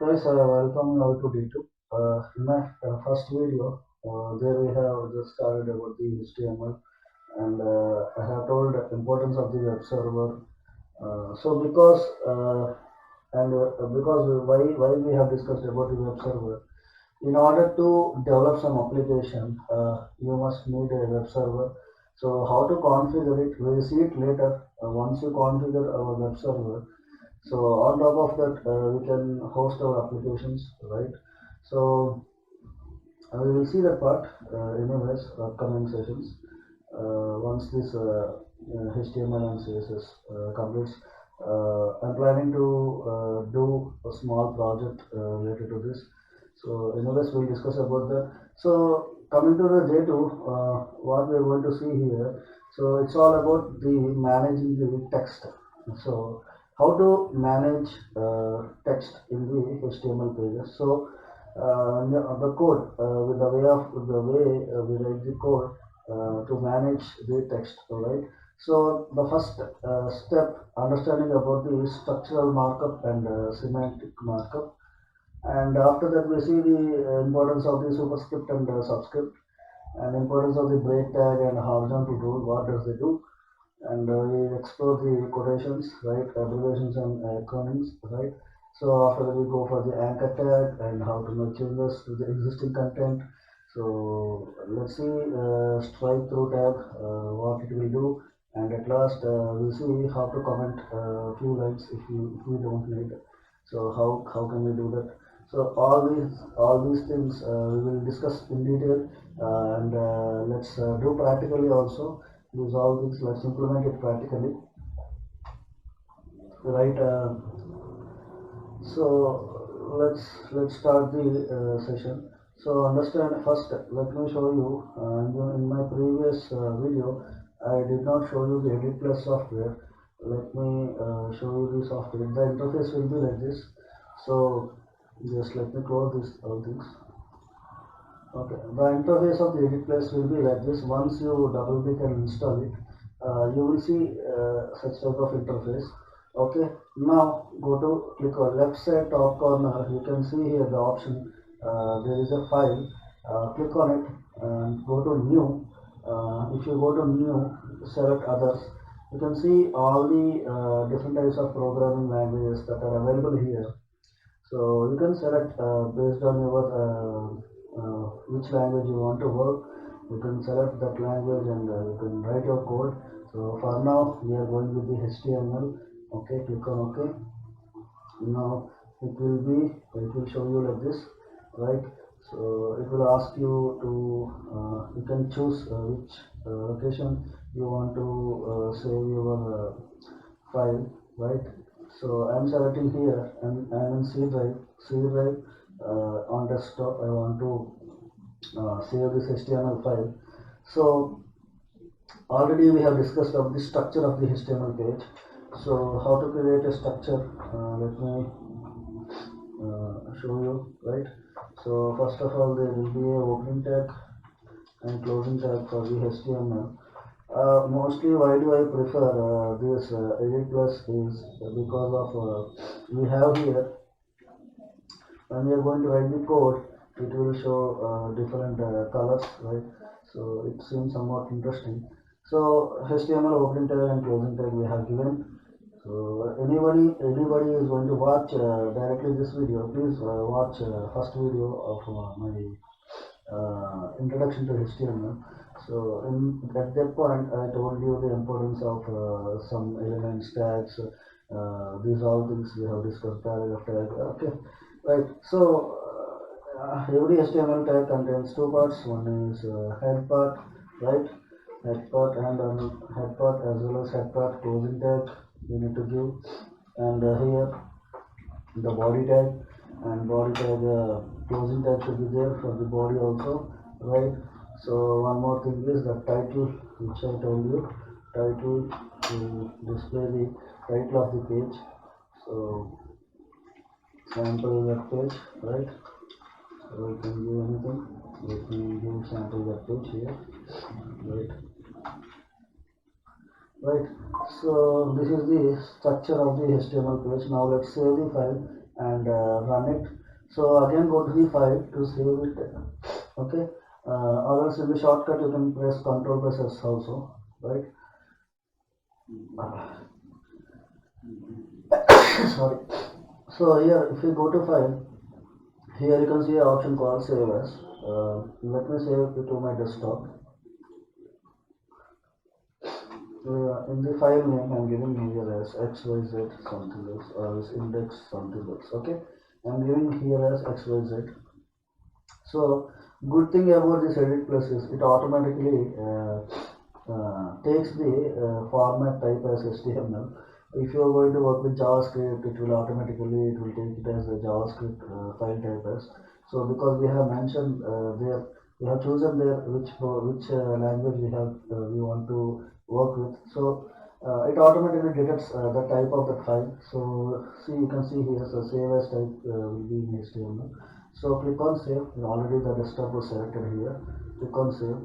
Guys, welcome you all to D2. In my first video, there we have just started about the HTML, and I have told the importance of the web server. So because why we have discussed about the web server, in order to develop some application, you must need a web server. So how to configure it, we'll see it later. Once you configure our web server, so on top of that, we can host our applications, right? So we will see that part anyways, upcoming sessions. Once this HTML and CSS completes, I'm planning to do a small project related to this. So anyways, we'll discuss about that. So coming to the J2, what we are going to see here. So it's all about the managing the text. So how to manage text in the HTML pages. So the code, with the way we write the code to manage the text, alright. So the first step, understanding about the structural markup and semantic markup, and after that we see the importance of the superscript and subscript, and importance of the break tag and horizontal rule, what does they do, and we explore the quotations, right, abbreviations and acronyms, right. So after that we go for the anchor tag and how to make changes to the existing content. So let's see StrikeThrough tag, what it will do, and at last we'll see how to comment a few lines if we don't need. So how can we do that? So all these things we will discuss in detail, and let's do practically also. These all things, let's implement it practically, right. So let's start the session. So understand first, let me show you, in my previous video I did not show you the Edit Plus software. Let me show you the software. The interface will be like this. So just let me close this all things. Okay, the interface of the Edit Plus will be like this. Once you double click and install it, you will see such type of interface. Okay, now go to click on left side top corner. You can see here the option. There is a file. Click on it and go to new. If you go to new, select others. You can see all the different types of programming languages that are available here. So you can select based on your which language you want to work. You can select that language and you can write your code. So for now we are going with the HTML. Okay, click on OK. Now it will show you like this, right. So it will ask you to you can choose which location you want to save your file, right. So I'm selecting here, and I'm in C drive on desktop. I want to save this HTML file. So already we have discussed of the structure of the HTML page. So how to create a structure, let me show you, right. So first of all, there will be a opening tag and closing tag for the HTML. Mostly why do I prefer this Edit Plus is because of we have here, when we are going to write the code, it will show different colors, right. So it seems somewhat interesting. So HTML opening tag and closing tag we have given. So anybody is going to watch directly this video, please watch first video of my introduction to HTML. So at that point I told you the importance of some elements, tags, these all things we have discussed, paragraph tag. Okay, right. So every HTML tag contains two parts. One is head part, right, head part, and head part as well as head part closing tag we need to give, and here the body tag, and body tag closing tag should be there for the body also, right. So one more thing is the title, which I told you, title to display the title of the page. So sample web page, right. So we can give anything. Let me give sample web page here, right. Right, so this is the structure of the HTML page. Now let's save the file. and run it. So again go to the file to save it. Okay, or else in the shortcut you can press Ctrl plus S also, right? Sorry. So here if you go to file, here you can see an option called save as. Let me save it to my desktop. In the file name I'm giving here as xyz something else, or as index something else. Okay, I'm giving here as xyz. So good thing about this edit plus is it automatically takes the format type as HTML. If you are going to work with JavaScript, it will automatically take it as a JavaScript file type as. So because we have mentioned there, we have chosen there which language we want to work with. So it automatically detects the type of the file. So see, you can see here, so save as type will be in HTML. So click on save. Already the desktop was selected here. Click on save.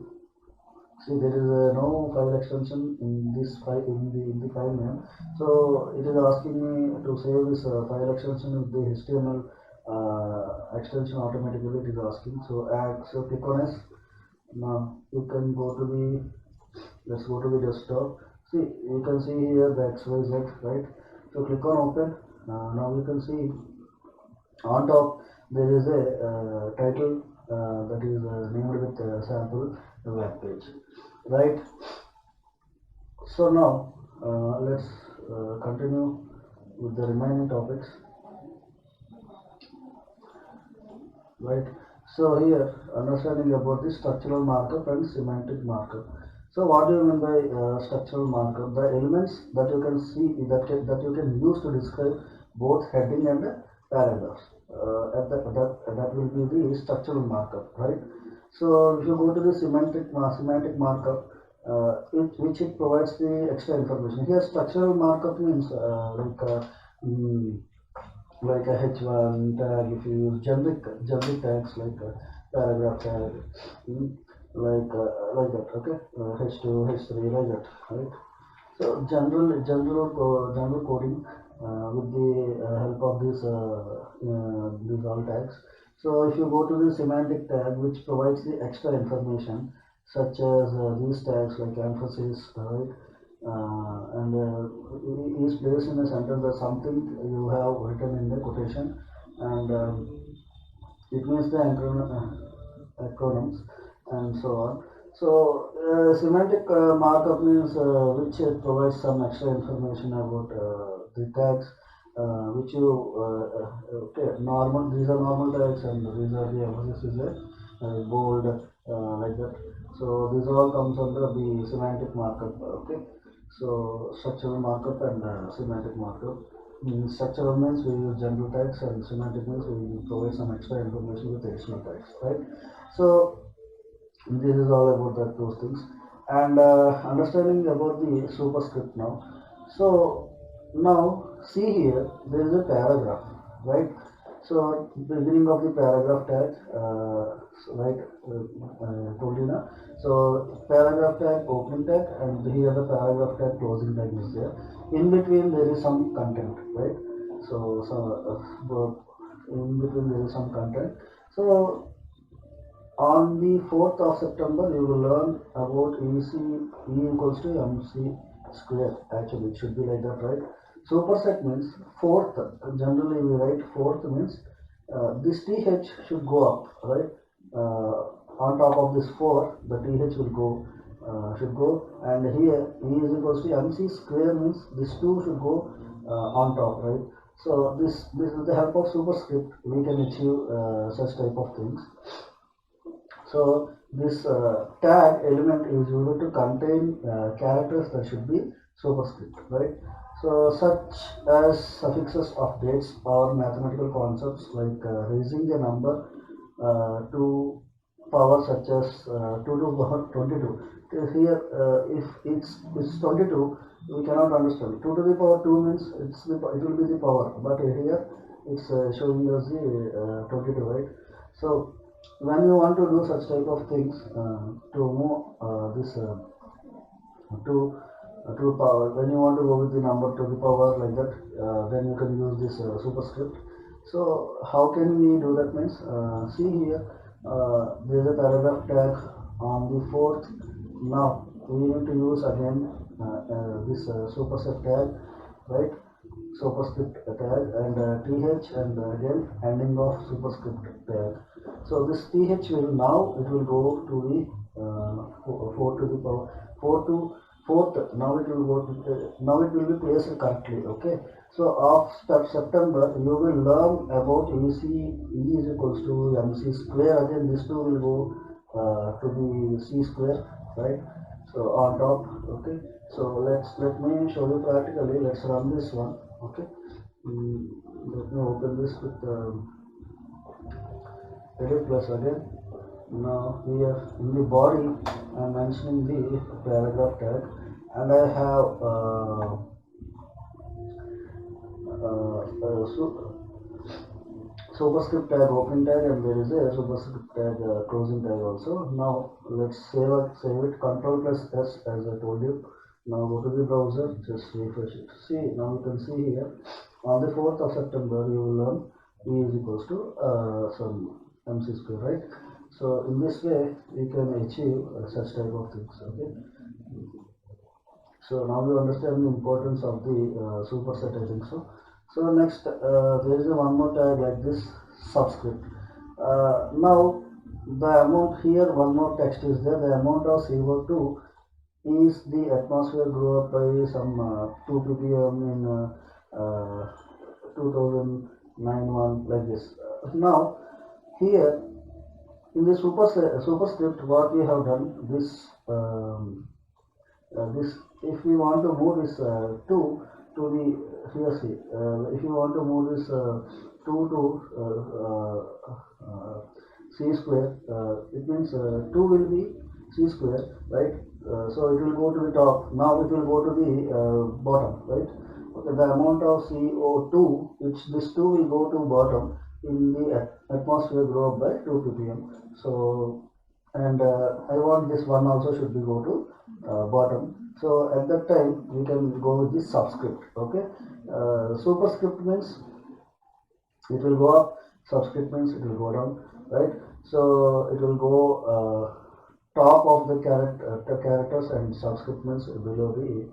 See, there is no file extension in this file in the file name. So it is asking me to save this file extension with the HTML extension automatically. It is asking. So add. So click on S. Now you can go to the. Let's go to the desktop. See, you can see here the XYZ, right? So click on open. Now you can see on top there is a title that is named with sample web page, right? So now let's continue with the remaining topics, right? So here understanding about the structural markup and semantic markup. So what do you mean by structural markup? The elements that you can see that you can use to describe both heading and paragraphs. That will be the structural markup, right? So if you go to the semantic markup, which it provides the extra information. Here structural markup means like a H1 tag. If you use generic tags like a paragraph tag, like that. Okay, H2, H3, like that, right? So general coding with the help of these all tags. So if you go to the semantic tag, which provides the extra information such as these tags like emphasis, right? And is placed in a sentence as something you have written in the quotation, and it means the acronyms and so on. So semantic markup means which provides some extra information about the tags which you okay, normal. These are normal tags, and these are the emphasis is bold, like that. So this all comes under the semantic markup. Okay. So structural markup and semantic markup. Structural means we use general tags, and semantic means we provide some extra information with additional tags, right? So this is all about those things, and understanding about the superscript now. So now see here, there is a paragraph, right? So beginning of the paragraph tag, right? Told you now. So paragraph tag, opening tag, and here the paragraph tag, closing tag is there. In between there is some content, right? In between there is some content. So on the 4th of September, you will learn about E equals to MC square. Actually, it should be like that, right? Superset means fourth. Generally, we write fourth means this TH should go up, right? On top of this 4, the TH will go, should go, and here E is equals to MC square means this 2 should go on top, right? So this with the help of superscript, we can achieve such type of things. So this tag element is used to contain characters that should be superscript, right? So such as suffixes of dates or mathematical concepts like raising the number to power, such as 2 to the power 22. Here if it's 22, we cannot understand. 2 to the power 2 means it will be the power, but here it's showing us the 22, right? So when you want to do such type of things to move this to power, when you want to go with the number to the power like that, then you can use this superscript. So how can we do that? Means see here, there is a paragraph tag on the fourth. Now we need to use again this superscript tag, right? Superscript tag and th and again ending of superscript tag. So this th will now it will go to the 4 to the power 4 to fourth. Now it will go to now it will be placed correctly. Okay. So after September you will learn about EC E is equals to MC square. Again this two will go to the C square, right? So on top. Okay. So let me show you practically. Let's run this one. Okay. Let me open this with edit plus again. Now here in the body I am mentioning the paragraph tag and I have superscript tag opening tag and there is a superscript tag closing tag also. Now let's save it Control plus S as I told you. Now go to the browser, just refresh it. See, now you can see here on the 4th of September you will learn E is equals to some MC square, right? So in this way we can achieve such type of things. Okay. So now you understand the importance of the superset, I think so. So next there is one more tag like this subscript. Now the amount here, one more text is there. The amount of CO2 is the atmosphere grew up by some 2 ppm in 2009 like this. Now here in the superscript what we have done this this if we want to move this 2 to the here see if you want to move this 2 to C square, it means 2 will be C square, right? So it will go to the top. Now it will go to the bottom, right? Okay, the amount of CO2, which this 2 will go to bottom in the atmosphere grow up by 2 ppm. So and I want this one also should be go to bottom. So at that time we can go with the subscript. Okay, superscript means it will go up, subscript means it will go down, right? So it will go top of the characters and subscript means below the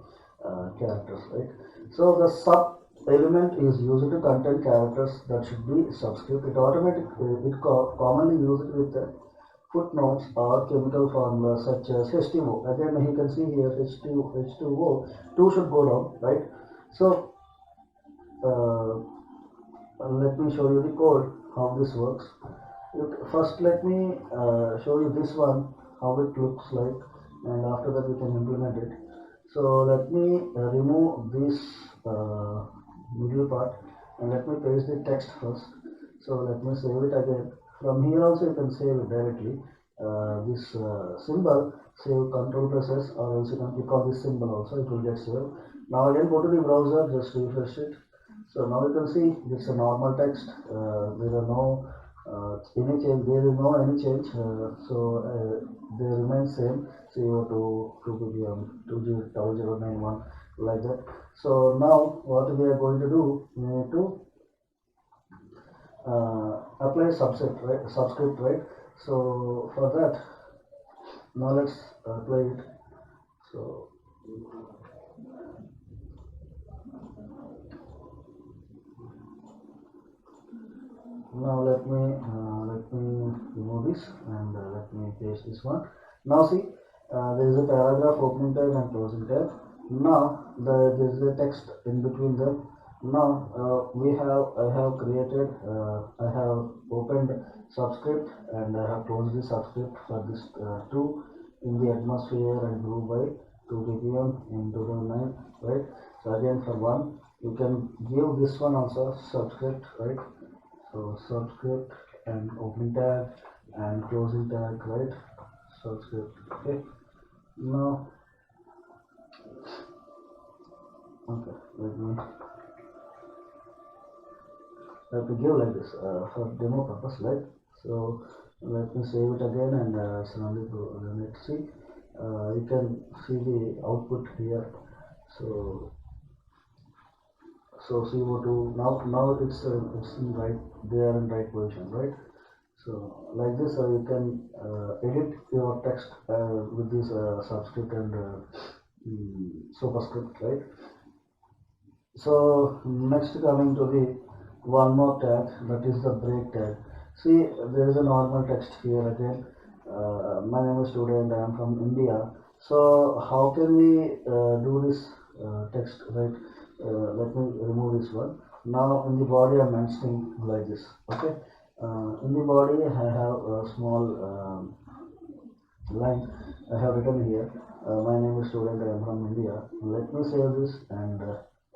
characters, right? So the sub element is used to contain characters that should be subscript. Commonly used with footnotes or chemical formulas such as H2O. Again you can see here H2O 2 should go down, right? So let me show you the code how this works. First let me show you this one how it looks like and after that we can implement it. So let me remove this middle part and let me paste the text first. So let me save it again. From here also you can save it directly. This symbol, save Control plus S, or else you can click on this symbol also, it will get saved. Now again go to the browser, just refresh it. So now you can see it's a normal text. There are no any change. There is no any change. They remain same. CO2 2 ppm 2091 like that. So now what we are going to do? We need to apply subscript, right? Subscript, right? So for that, now let's apply it. So now let me remove this and let me paste this one. Now see, there is a paragraph opening tag and closing tag. Now there is a text in between them. Now I have created I have opened subscript and I have closed the subscript for this 2 in the atmosphere and grew by 2 ppm in 2009, right? So again for 1 you can give this one also subscript, right? So subscript and opening tag and closing tag, right? Subscript. Okay. Now, okay. Let me give like this for demo purpose, right? So let me save it again and run it. See, you can see the output here. So So CO2, now it's in right, they are in right position, right? So like this, you can edit your text with this subscript and superscript, right? So next, coming to the one more tag, that is the break tag. See, there is a normal text here again. My name is student, I am from India. So how can we do this text, right? Let me remove this one. Now in the body I am mentioning like this, okay? In the body I have a small line I have written here. My name is student, I am from India. Let me save this and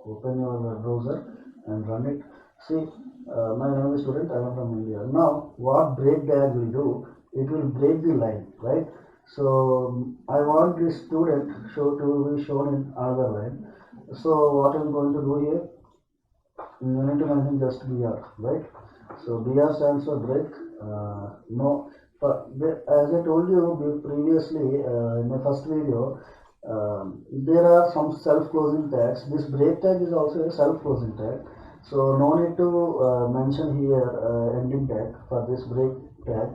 open your browser and run it. See, my name is student, I am from India. Now, what break tag will do? It will break the line, right? So I want this student to be shown in another line. So what I'm going to do here? You need to mention just BR, right? So BR stands for break. No, as I told you previously in my first video, there are some self-closing tags. This break tag is also a self-closing tag. So no need to mention here ending tag for this break tag.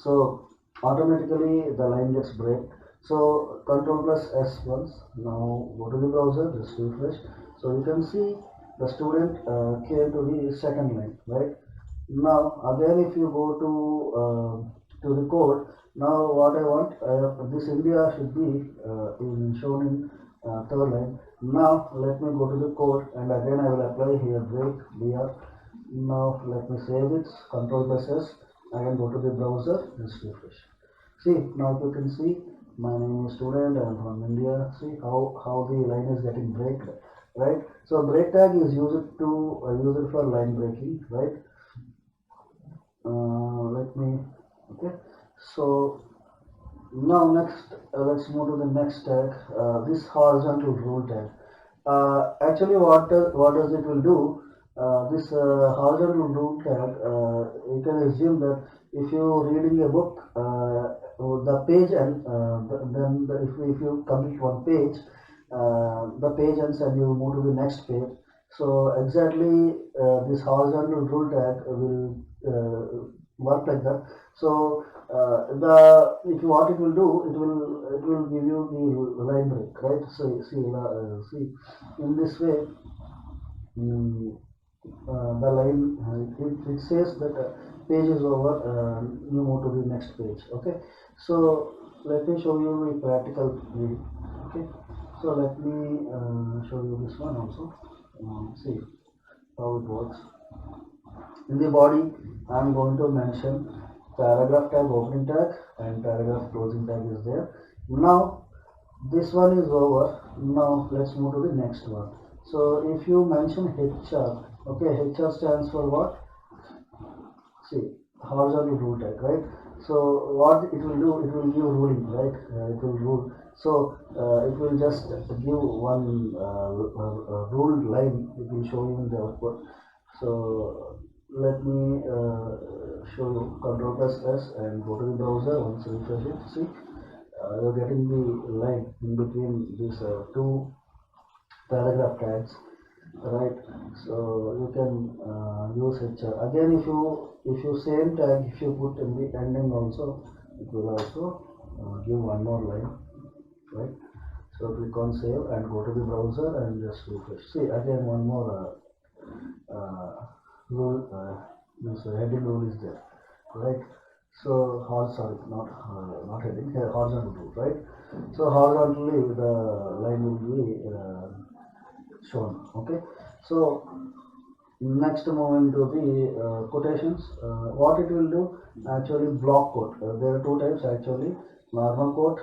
So automatically the line gets break. So Control plus S once. Now go to the browser, just refresh. So you can see the student came to the second line, right? Now again, if you go to the code, now what I want, this India should be shown in third line. Now let me go to the code and again I will apply here break BR. Now let me save it, Control plus S, again go to the browser, just refresh. See, now you can see my name is student, I am from India. See how the line is getting break, right? So break tag is used to use it for line breaking, right? Let me, okay. So now next, let's move to the next tag. This horizontal rule tag. Actually, what does it will do? This horizontal rule tag. You can assume that if you're reading a book, the page and then if you complete one page, the page ends and you move to the next page. So exactly this horizontal rule tag will work like that. So the if what it will do, it will give you the line break, right? So see in this way, mm, the line it says that page is over, you move to the next page, okay? So let me show you the practical way, okay? So let me show you this one also. See how it works. In the body, I am going to mention paragraph tag, opening tag, and paragraph closing tag is there. Now this one is over. Now let's move to the next one. So if you mention HR, okay, HR stands for what? See, horizontal rule tag, right? So what it will do, it will give ruling, right? It will rule. So it will just give one ruled line. It will show you in the output. So let me show you Control plus S and go to the browser. Once you refresh it, see you're getting the line in between these two paragraph tags, right? So you can use HR again. If you same tag, if you put in the ending also, it will also give one more line, right? So click on save and go to the browser and just refresh. See again one more rule, this heading rule is there, right? So sorry, not heading, horizontal rule, right? So horizontally the line will be shown, okay? So next moving to the quotations. What it will do, actually block quote. There are two types actually. Normal quote,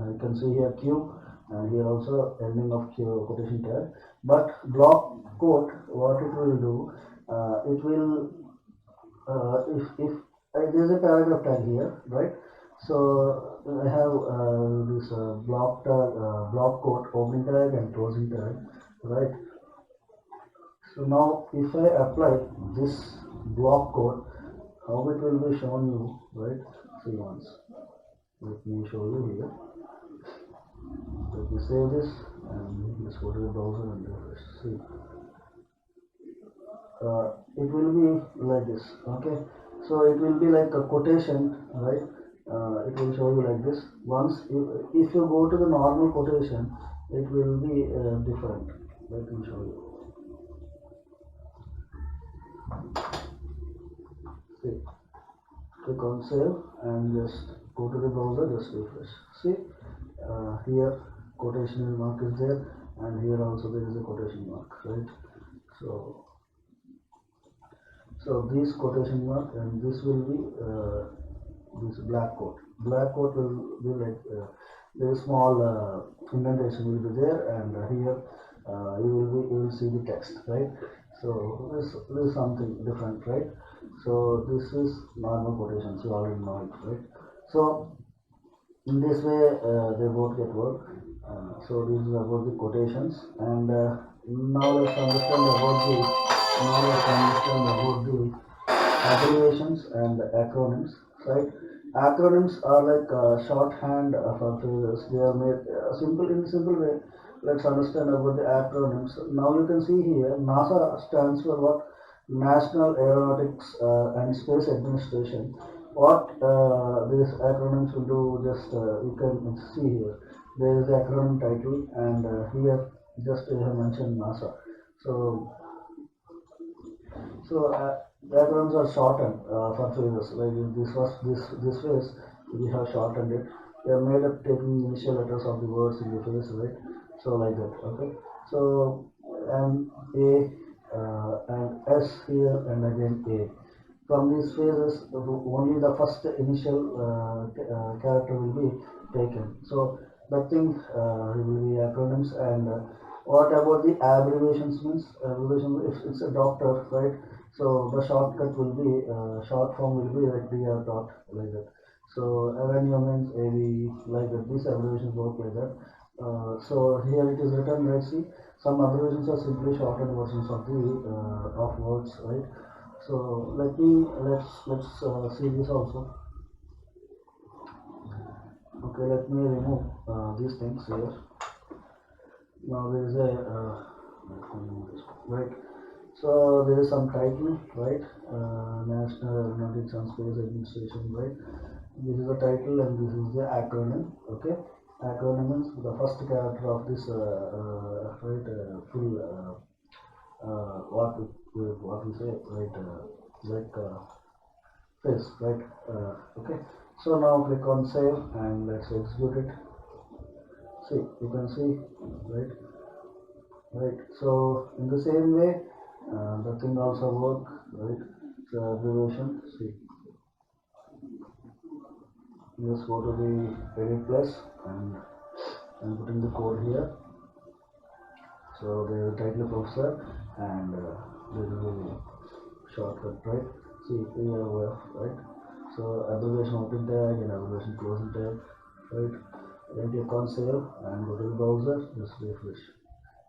you can see here Q, and here also ending of Q quotation tag. But block quote, what it will do, it will if there is a paragraph tag here, right? So I have this block tag, block quote, opening tag and closing tag, right? So now if I apply this block code, how it will be shown you, right? See once. Let me show you here. Let me save this and let's go to the browser and refresh. See. it will be like this. Okay, so it will be like a quotation, right? It will show you like this. Once if you go to the normal quotation, it will be different. Let me show you. See, click on save and just go to the browser, just refresh. See, here quotation mark is there, and here also there is a quotation mark, right? So this quotation mark, and this will be this black quote. Black quote will be like very small indentation will be there, and here you will see the text, right? So this is something different, right? So this is normal quotations, you already know it, right? So in this way they both get work. So this is about the quotations, and now let's understand about the abbreviations and acronyms, right? Acronyms are like shorthand for phrases. They are made simple in simple way. Let's understand about the acronyms. Now you can see here NASA stands for what? National Aeronautics and Space Administration. What these acronyms will do, just you can see here. There is the acronym title, and here just I have mentioned NASA. So the acronyms are shortened for phrases. Like this phrase, we have shortened it. They are made up taking initial letters of the words in the phrase, right? So like that. Okay. So M A and S here, and again A. From these phrases, only the first initial character will be taken. So that thing will be acronyms. And what about the abbreviations? Means abbreviation, if it's a doctor, right? So the shortcut will be short form will be like DR dot, like that. So avenue means AV, like that. These abbreviations work like that. So here it is written. Let's see. Some abbreviations are simply shortened versions of the of words, right? So let's see this also. Okay, let me remove these things here. Now there is a right. So there is some title, right? National Aeronautics and Space Administration, right? This is the title, and this is the acronym. Okay, acronym means the first character of this right full what we say, right? Like phrase, right? Okay. So now click on save and let's execute it. See, you can see, right? Right. So in the same way, the thing also work, right? So abbreviation. See, just go to the edit plus, and I'm putting the code here. So there is a title professor, and there is a shortcut, right? See, we have right. So abbreviation open tag and abbreviation closing tag, right? Then click on save and go to the browser, just refresh.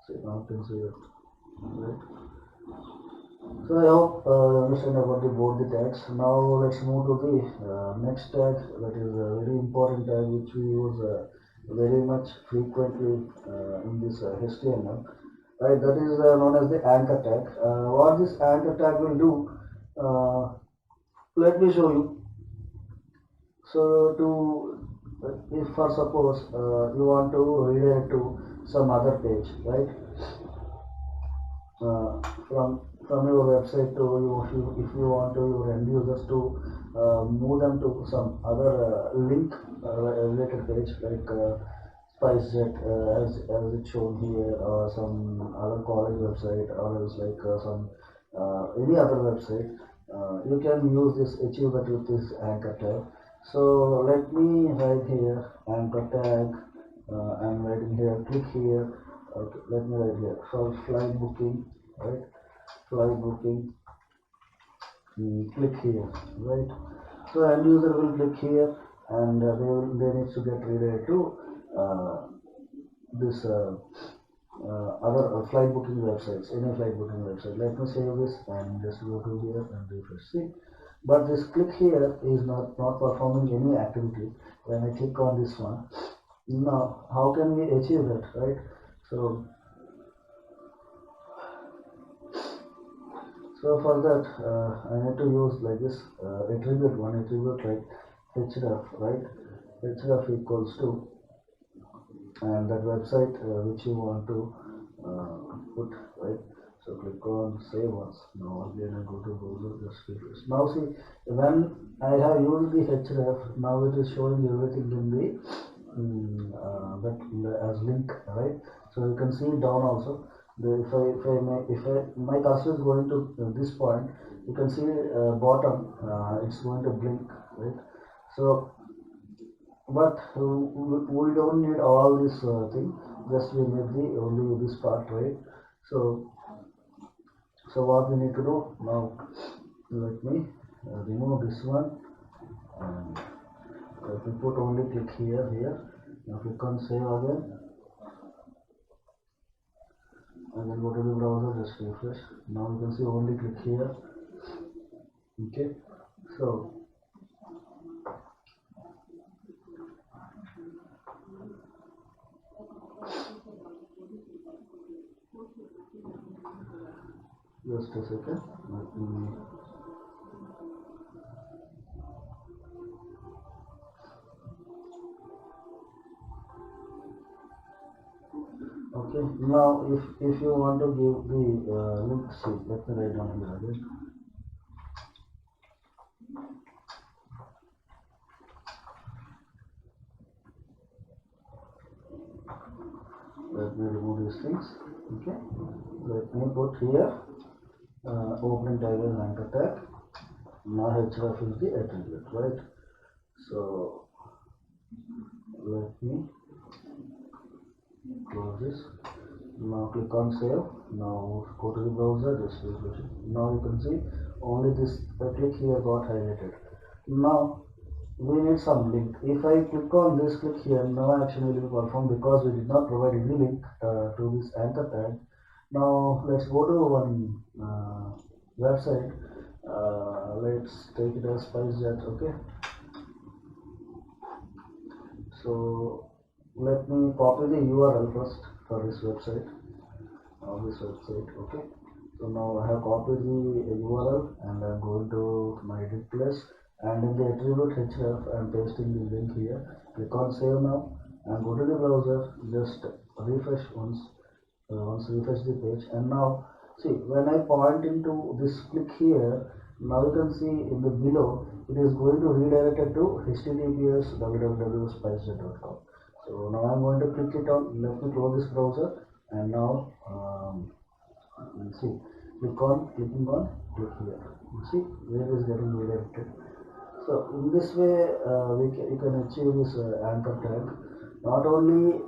See, now you can see it, right? So I hope you understand about both the tags. Now let's move to the next tag, that is a very important tag which we use very much frequently in this HTML. Right, that is known as the anchor tag. What this anchor tag will do, let me show you. So if for suppose you want to redirect to some other page, right? From your website to if you want to your end users to move them to some other link related page, like SpiceJet as it's shown here, or some other college website, or else like some any other website, you can use this, achieve that with this anchor tag. So let me write here anchor tag. I'm writing here, click here. Okay, let me write here for flight booking, right? Flight booking, click here, right? So end user will click here, and they need to get redirected to this other flight booking websites, any flight booking website. Let me save this and just go to here and refresh. See, but this click here is not performing any activity when I click on this one. Now how can we achieve that, right? So So for that, I need to use like this attribute, one attribute like href, right? Href equals to, and that website which you want to put, right? So click on save once. Now again I go to browser, just refresh. Now see, when I have used the href, now it is showing everything in the as link, right? So you can see down also. If my cursor is going to this point, you can see bottom, it's going to blink, right? So but we don't need all this thing, just we need the only this part, right? So what we need to do now, let me remove this one, and let me put only click here. Now click on save again, and then go to the browser, just refresh. Now you can see only click here. Okay, so just a second, let me. Okay, now if you want to give the link, see, let me write down here again. Let me remove these things. Okay, let me put here opening tag as anchor tag. Now href is the attribute, right? So let me close this. Now click on save. Now go to the browser, just refresh it. Now you can see only this click here got highlighted. Now we need some link. If I click on this click here, no action will be performed because we did not provide any link to this anchor tag. Now let's go to one website. Let's take it as SpiceJet. Okay, so let me copy the URL first for this website. Okay, so now I have copied the URL and I'm going to my edit place, and in the attribute href I'm pasting the link here. Click on save now and go to the browser, just refresh once refresh the page, and now see, when I point into this click here, now you can see in the below it is going to redirect it to https www.spicejet.com. So now I'm going to click it on. Let me close this browser, and now see, clicking on click here. You see where it is getting redirected. So in this way you can achieve this anchor tag. Not only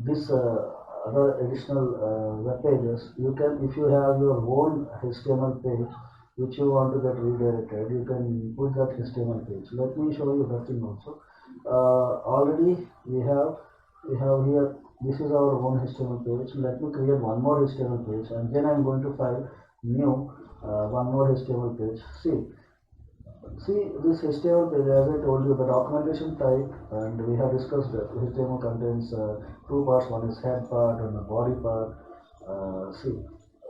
this other additional web pages, you can, if you have your own HTML page which you want to get redirected, you can put that HTML page. Let me show you that thing also. Already we have here, this is our own HTML page. Let me create one more HTML page, and then I'm going to file new one more HTML page. See this HTML page, as I told you, the documentation type, and we have discussed that HTML contains two parts. One is head part and the body part. See,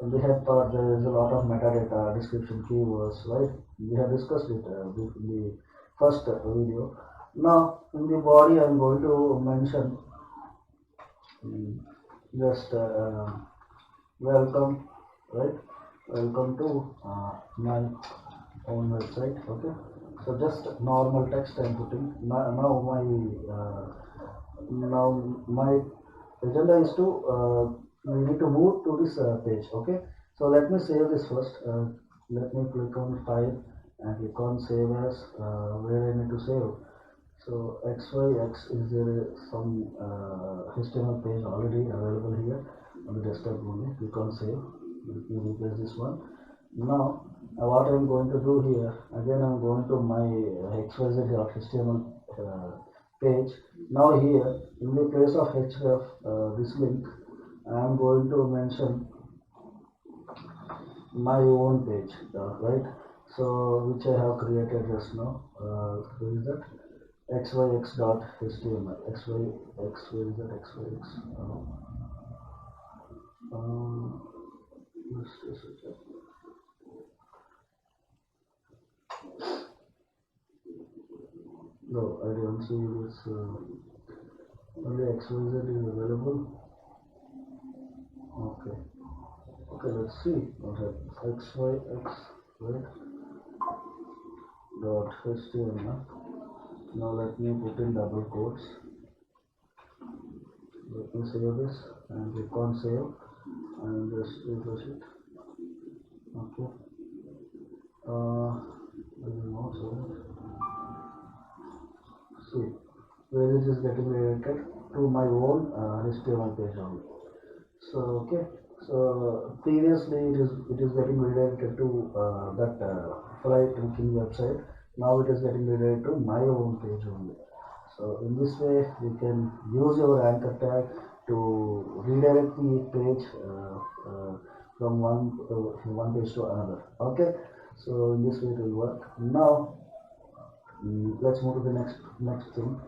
in the head part there is a lot of metadata, description, keywords, right? We have discussed it in the first video. Now in the body I'm going to mention just welcome, right? Welcome to my own website. Okay, so just normal text I'm putting. Now my agenda is to we need to move to this page. Okay, so let me save this first. Let me click on file and click on save as, where I need to save. So XYX, is there some HTML page already available here on the desktop only. Click on save. Let me replace this one. Now what I'm going to do here, again I'm going to my xyz.html page. Now here in the place of href, this link, I'm going to mention my own page, right? So which I have created just now. Where is that? xyx.html. Where is that xyx? No, I don't see this. Only XYZ is available. Okay. Okay, let's see what happens. XYX, right? Dot HTML. Now let me put in double quotes. Let me save this and click on save and just refresh it. Okay. This is not saved. See, where it is getting related to my own HTML page only. So okay. So previously it is getting related to that flight booking website. Now it is getting related to my own page only. So in this way you can use your anchor tag to redirect the page from one page to another. Okay. So in this way it will work. Now let's move to the next thing.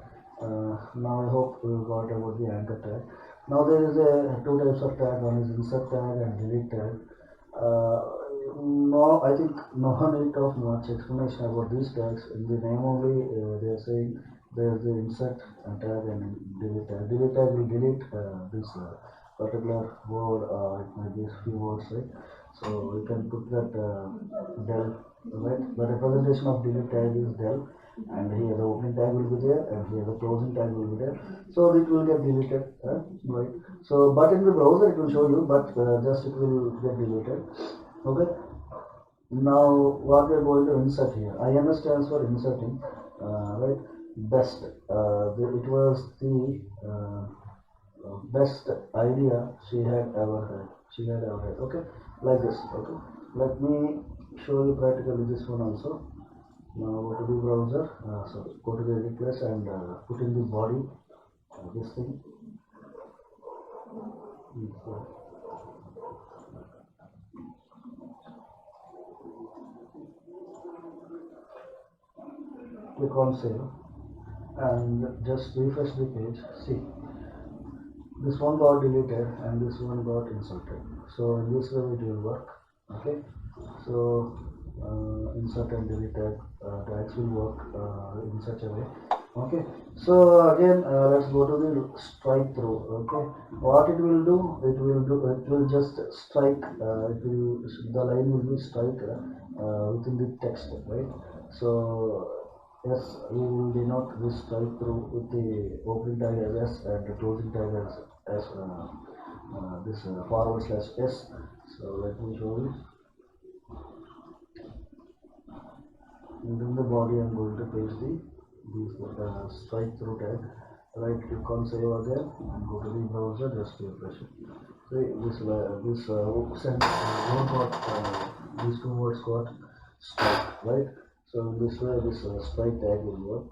Now I hope you got about the anchor tag. Now there is two types of tag. One is insert tag and delete tag. No, I think no need of much explanation about these tags. In the name only, they are saying there is the insert tag and delete tag. Delete tag will delete this particular word. It might be a few words, right? So we can put that del, right? The representation of delete tag is del, and here the opening tag will be there, and here the closing tag will be there. So it will get deleted, right? So but in the browser it will show you, but just it will get deleted. Okay. Now what we are going to insert here, IMS stands for inserting, right? Best. It was the best idea she had ever had. Okay, like this. Okay, let me show you practically this one also. Now go to the browser. Sorry, go to the edit place and put in the body. This thing. Click on save and just refresh the page. See, this one got deleted and this one got inserted. So in this way it will work. Okay. So insert and delete tags will work in such a way. Okay. So again, let's go to the strike through. Okay. What it will do? It will just strike. The line will be strike within the text, right? So yes, we will denote this strike through with the opening tag as S and the closing tag as this /S. So let me show you. Within the body, I'm going to paste these strike through tag. Right click on save again and go to the browser, just refresh it. See, this these two words got strike, right? So in this way this strike tag will work.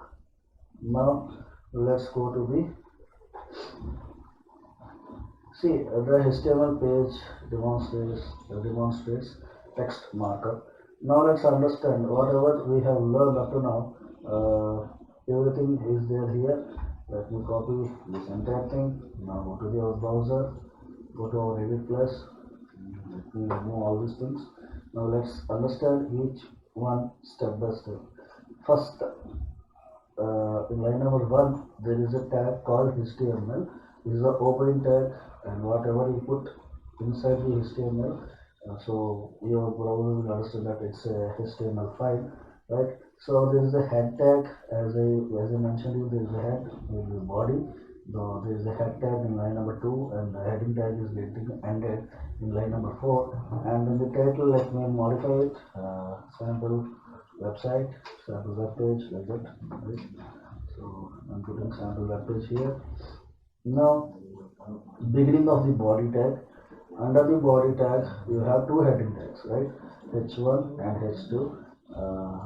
Now let's go to the the HTML page demonstrates text markup. Now let's understand whatever we have learned up to now. Everything is there here. Let me copy this entire thing. Now go to our browser, go to our edit place. Let me remove all these things. Now let's understand each one step by step. First, in line number 1, there is a tag called HTML. This is the opening tag, and whatever you put inside the HTML, so your browser will understand that it's a HTML file, right? So there is a head tag, as I mentioned you, there is a head, there is a body. There is a head tag in line number 2, and the heading tag is ended in line number 4. And in the title, let me modify it, sample website, sample web page, like that, right? So I'm putting sample web page here. Now beginning of the body tag. Under the body tag you have two heading tags, right? H1 and H2,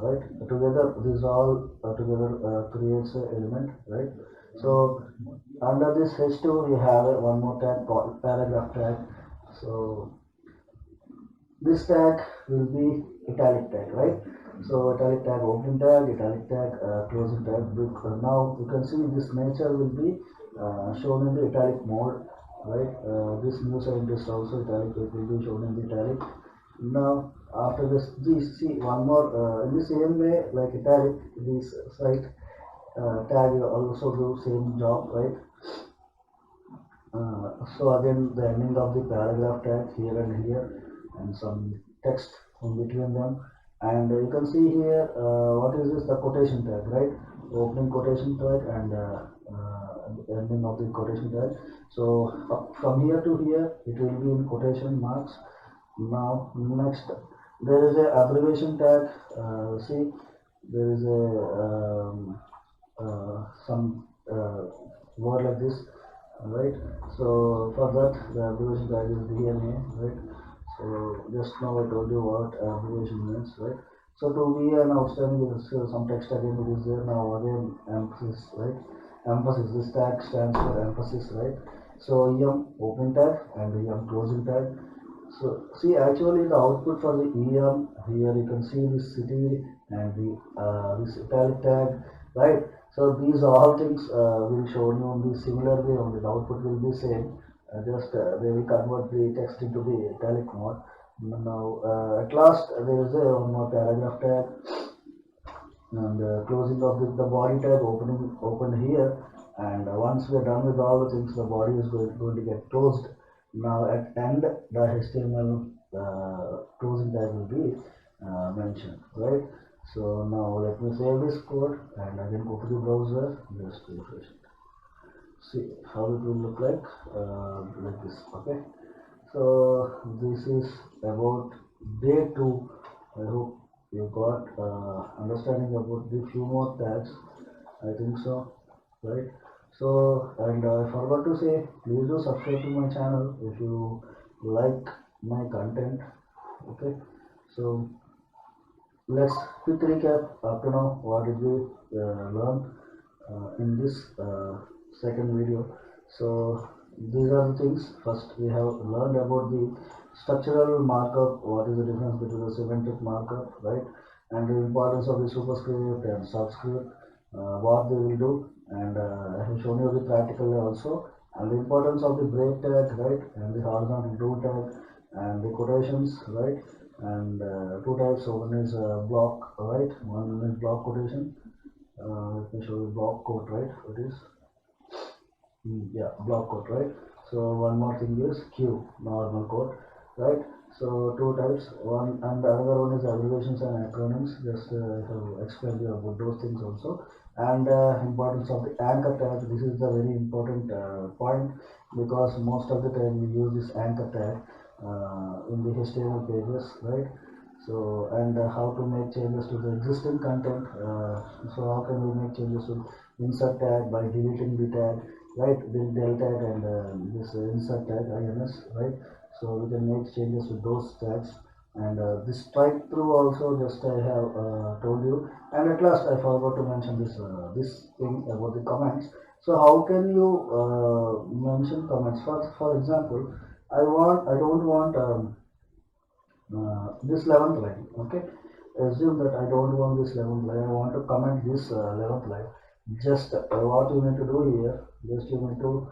right? Together these all together creates an element, right? So under this H2 we have one more tag called paragraph tag. So this tag will be italic tag, right? So italic tag opening tag, italic tag closing tag. Now you can see this nature will be shown in the italic mode. right? This new scientist also italic, it will be shown in the italic. Now after this, see one more in the same way like italic, this site tag also do same job, right? So again, the ending of the paragraph tag here and here, and some text in between them. And you can see here, what is this? The quotation tag, right? Opening quotation tag and ending of the quotation tag. So from here to here, it will be in quotation marks. Now next, there is a abbreviation tag. See, there is a some word like this, right? So for that the abbreviation tag is DNA, right? So just now I told you what abbreviation means, right? So to be an outstanding, some text again it is there. Now again emphasis, right? Emphasis, this tag stands for emphasis, right? So em opening tag and em closing tag. So see, actually the output for the EM here you can see the city and the this italic tag, right? So these all things will show you in the similar way only. The output will be same. Just they will convert the text into the italic mode. Now at last there is a one more paragraph tag and closing of the body tag open here. And once we are done with all the things, the body is going to get closed. Now at end the HTML closing tag will be mentioned, right? So now let me save this code and again go to the browser, just refresh it. See how it will look like this, okay? So this is about day 2. I hope you got understanding about the few more tags, I think so, right? So, and I forgot to say, please do subscribe to my channel if you like my content, okay? So let's quick recap up to now. What did we learn in this second video? So these are the things. First we have learned about the structural markup, what is the difference between the semantic markup, right? And the importance of the superscript and subscript, what they will do, and I have shown you the practical also, and the importance of the break tag, right? And the horizontal do tag and the quotations, right? And two types. So one is block, right? One is block quotation. Let me show you block quote, right? It is yeah, block quote, right? So one more thing is Q, normal quote, right? So two types. One and the other one is abbreviations and acronyms. Just I have explained you about those things also. And importance of the anchor tag. This is the very important point, because most of the time we use this anchor tag in the HTML pages, right? So and how to make changes to the existing content. So how can we make changes to insert tag by deleting the tag, right? Del tag and this insert tag ins, right? So we can make changes with those tags. And this strike through also, just I have told you. And at last I forgot to mention this thing about the comments. So how can you mention comments? For example, I don't want this 11th line, okay? Assume that I don't want this 11th line, I want to comment this 11th line. Just what you need to do here, just you need to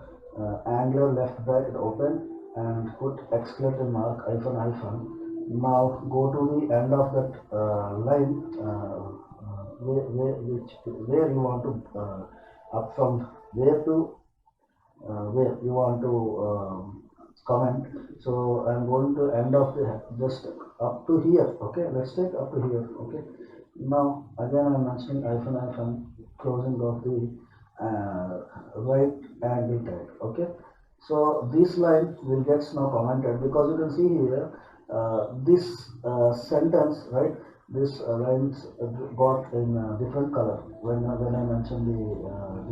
angular left bracket open and put exclamation mark hyphen hyphen. Now go to the end of that line, where you want to up from where to where you want to comment. So I'm going to end of the just up to here, okay? Let's take up to here, okay? Now again I'm mentioning hyphen hyphen closing of the right angle tag, okay? So this line will get now commented, because you can see here this sentence, right? This lines got in different color when I mention the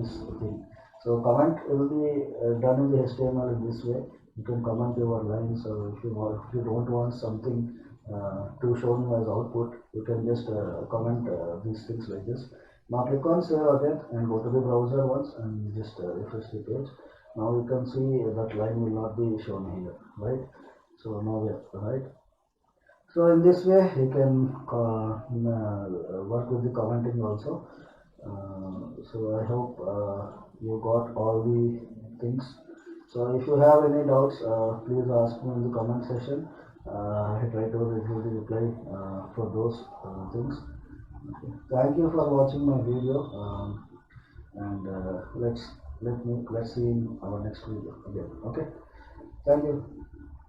this thing. So comment will be done in the HTML in this way. You can comment your lines, or if you don't want something to show you as output, you can just comment these things like this. Now click on save again and go to the browser once and just refresh the page. Now you can see that line will not be shown here, right? So now right. So in this way you can work with the commenting also. So I hope you got all the things. So if you have any doubts, please ask me in the comment section. I try to give the reply for those things. Okay. Thank you for watching my video, and let's see in our next video again. Okay. Thank you.